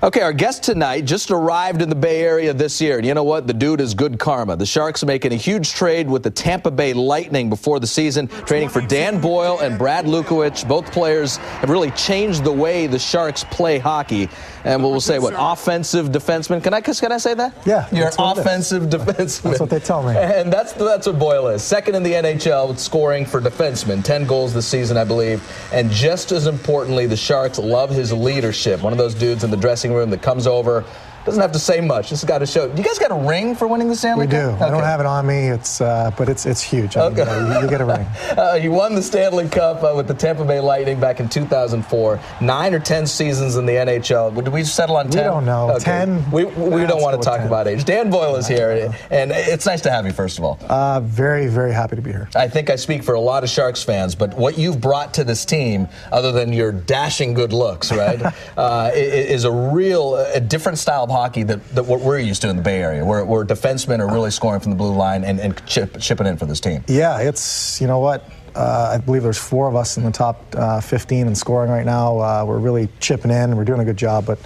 Okay, our guest tonight just arrived in the Bay Area this year, and you know what? The dude is good karma. The Sharks are making a huge trade with the Tampa Bay Lightning before the season, trading for Dan Boyle and Brad Lukowich. Both players have really changed the way the Sharks play hockey. And we'll say, what, offensive defenseman? Can I say that? Yeah. You're an offensive defenseman. That's what they tell me. And that's what Boyle is. Second in the NHL with scoring for defensemen. 10 goals this season, I believe. And just as importantly, the Sharks love his leadership. One of those dudes in the dressing room that comes over, doesn't have to say much, just got to show. You guys got a ring for winning the Stanley Cup? We do. Okay. I don't have it on me, but it's huge. Okay. I mean, you get a ring. You won the Stanley Cup with the Tampa Bay Lightning back in 2004. 9 or 10 seasons in the NHL. Did we settle on 10? We don't know. Okay. 10? We don't want to talk 10. about age. Dan Boyle is here, and it's nice to have you, first of all. Very, very happy to be here. I think I speak for a lot of Sharks fans, but what you've brought to this team, other than your dashing good looks, right, is a different style of hockey that what we're used to in the Bay Area, where defensemen are really scoring from the blue line and chipping in for this team. Yeah, it's, you know what, I believe there's 4 of us in the top 15 in scoring right now. We're really chipping in. We're doing a good job, but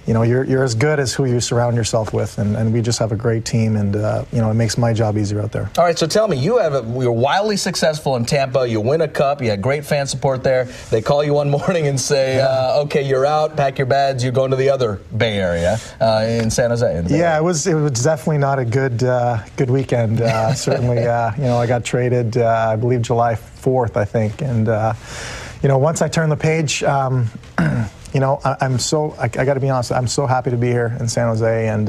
you know, you're as good as who you surround yourself with, and we just have a great team, and you know, it makes my job easier out there. All right, so tell me, you're wildly successful in Tampa. You win a cup. You had great fan support there. They call you one morning and say, "Okay, you're out. Pack your bags. You're going to the other Bay Area in San Jose." Yeah, it was definitely not a good weekend. Certainly, you know, I got traded, I believe July 4th, I think, and you know, once I turned the page. You know, I got to be honest, I'm so happy to be here in San Jose, and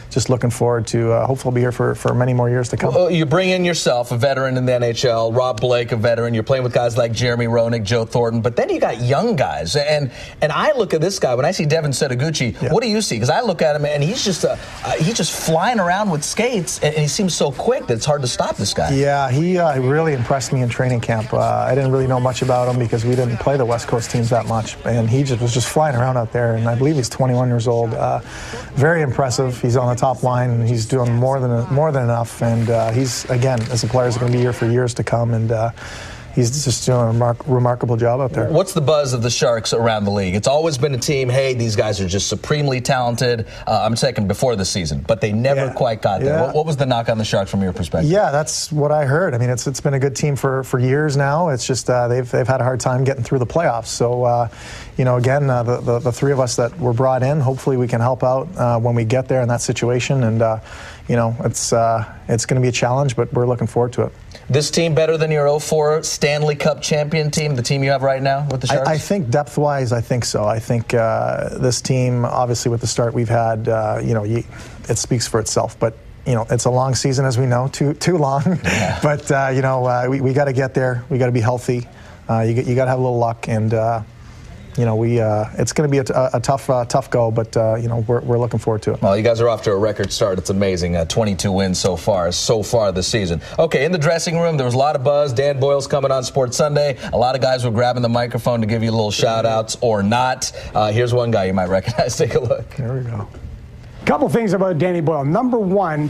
just looking forward to hopefully be here for many more years to come. Well, you bring in yourself, a veteran in the NHL, Rob Blake, a veteran. You're playing with guys like Jeremy Roenick, Joe Thornton, but then you got young guys. And I look at this guy, when I see Devin Setoguchi, what do you see? Because I look at him, and he's just flying around with skates, and he seems so quick that it's hard to stop this guy. Yeah, he really impressed me in training camp. I didn't really know much about him because we didn't play the West Coast teams that much, and he was just flying around out there, and I believe he's 21 years old. Very impressive. He's on the top line, and he's doing more than enough, and he's, again, as a player, is going to be here for years to come, and he's just doing a remarkable job out there. What's the buzz of the Sharks around the league? It's always been a team, hey, these guys are just supremely talented. I'm saying before the season, but they never quite got there. What was the knock on the Sharks from your perspective? Yeah, that's what I heard. I mean, it's been a good team for years now. It's just they've had a hard time getting through the playoffs. So, you know, again, the 3 of us that were brought in, hopefully we can help out when we get there in that situation. And, you know, it's going to be a challenge, but we're looking forward to it. This team better than your 2004 Stanley Cup champion team, the team you have right now with the Sharks? I think depth-wise, I think so. I think this team, obviously with the start we've had, you know, it speaks for itself. But, you know, it's a long season, as we know, too long. Yeah. But, you know, we got to get there. We got to be healthy. You got to have a little luck, and you know, it's going to be a tough go, but you know, we're looking forward to it. Well, you guys are off to a record start. It's amazing. 22 wins so far this season. Okay, in the dressing room, there was a lot of buzz. Dan Boyle's coming on Sports Sunday. A lot of guys were grabbing the microphone to give you little shout-outs or not. Here's one guy you might recognize. Take a look. There we go. Couple things about Danny Boyle. Number one,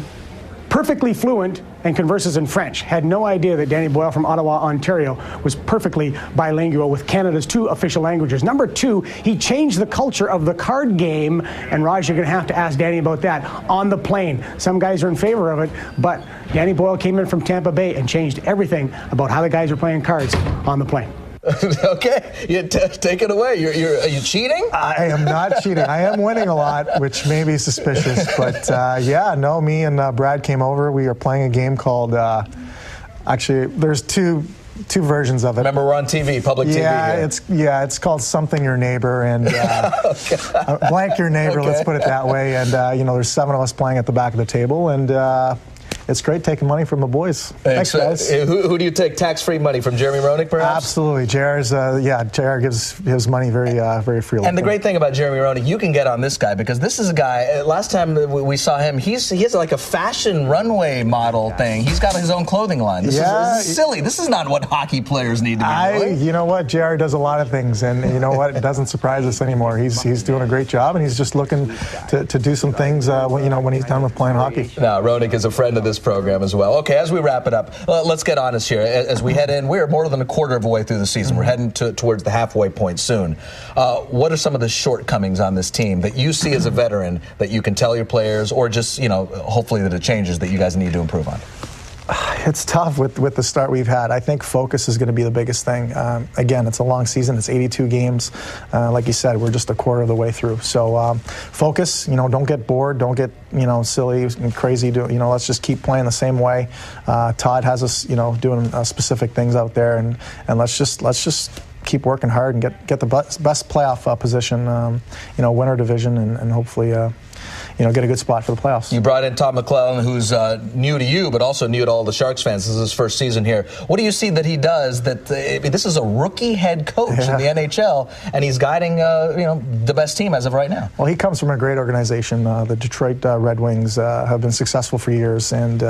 perfectly fluent and converses in French. Had no idea that Danny Boyle from Ottawa, Ontario was perfectly bilingual with Canada's 2 official languages. Number 2, he changed the culture of the card game, and Raj, you're going to have to ask Danny about that on the plane. Some guys are in favor of it, but Danny Boyle came in from Tampa Bay and changed everything about how the guys are playing cards on the plane. Okay, take it away. Are you cheating? I am not cheating. I am winning a lot, which may be suspicious. But yeah, no, me and Brad came over. We are playing a game called, actually, there's two versions of it. Remember, we're on TV, public TV. Yeah, it's called Something Your Neighbor, and blank your neighbor, let's put it that way. And, you know, there's 7 of us playing at the back of the table, and it's great taking money from the boys. Thanks, guys. Who do you take tax-free money from? Jeremy Roenick, perhaps? Absolutely. JR gives money very freely. And the great thing about Jeremy Roenick, you can get on this guy, because this is a guy, last time we saw him, he has like a fashion runway model thing. He's got his own clothing line. This is silly. This is not what hockey players need to be doing. You know what? JR does a lot of things, and you know what? It doesn't surprise us anymore. He's doing a great job, and he's just looking to do some things when he's done with playing hockey. Now, Roenick is a friend of this program as well. Okay, as we wrap it up, let's get honest here. As we head in, we're more than a quarter of a way through the season. We're heading towards the halfway point soon. What are some of the shortcomings on this team that you see as a veteran that you can tell your players, or just, hopefully that it changes, that you guys need to improve on? It's tough with the start we've had. I think focus is going to be the biggest thing. Again, it's a long season. It's 82 games. Like you said, we're just a quarter of the way through. So focus. Don't get bored. Don't get silly and crazy. Let's just keep playing the same way. Todd has us doing specific things out there, and let's just keep working hard and get the best playoff position. Win our division and hopefully. Get a good spot for the playoffs. You brought in Tom McClellan, who's new to you, but also new to all the Sharks fans. This is his first season here. What do you see that he does that this is a rookie head coach in the NHL, and he's guiding the best team as of right now? Well, he comes from a great organization. The Detroit Red Wings have been successful for years, and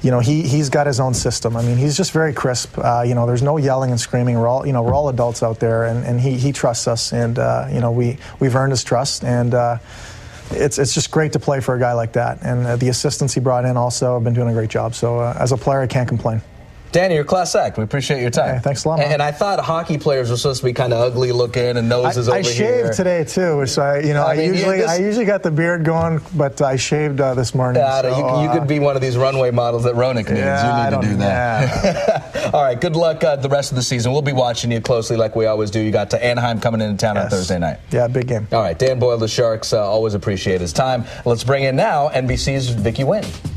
he's got his own system. I mean, he's just very crisp. There's no yelling and screaming. We're all adults out there, and he trusts us, and we've earned his trust, and it's just great to play for a guy like that. And the assistants he brought in also have been doing a great job. So as a player, I can't complain. Danny, you're class act. We appreciate your time. Hey, thanks a lot, man. And I thought hockey players were supposed to be kind of ugly looking and noses over here. I shaved today too, so I usually got the beard going, but I shaved this morning. You could be one of these runway models that Roenick needs. Yeah, you need to do that. Yeah. All right, good luck the rest of the season. We'll be watching you closely like we always do. You got to Anaheim coming into town on Thursday night. Yeah, big game. All right, Dan Boyle, the Sharks, always appreciate his time. Let's bring in now NBC's Vicky Nguyen.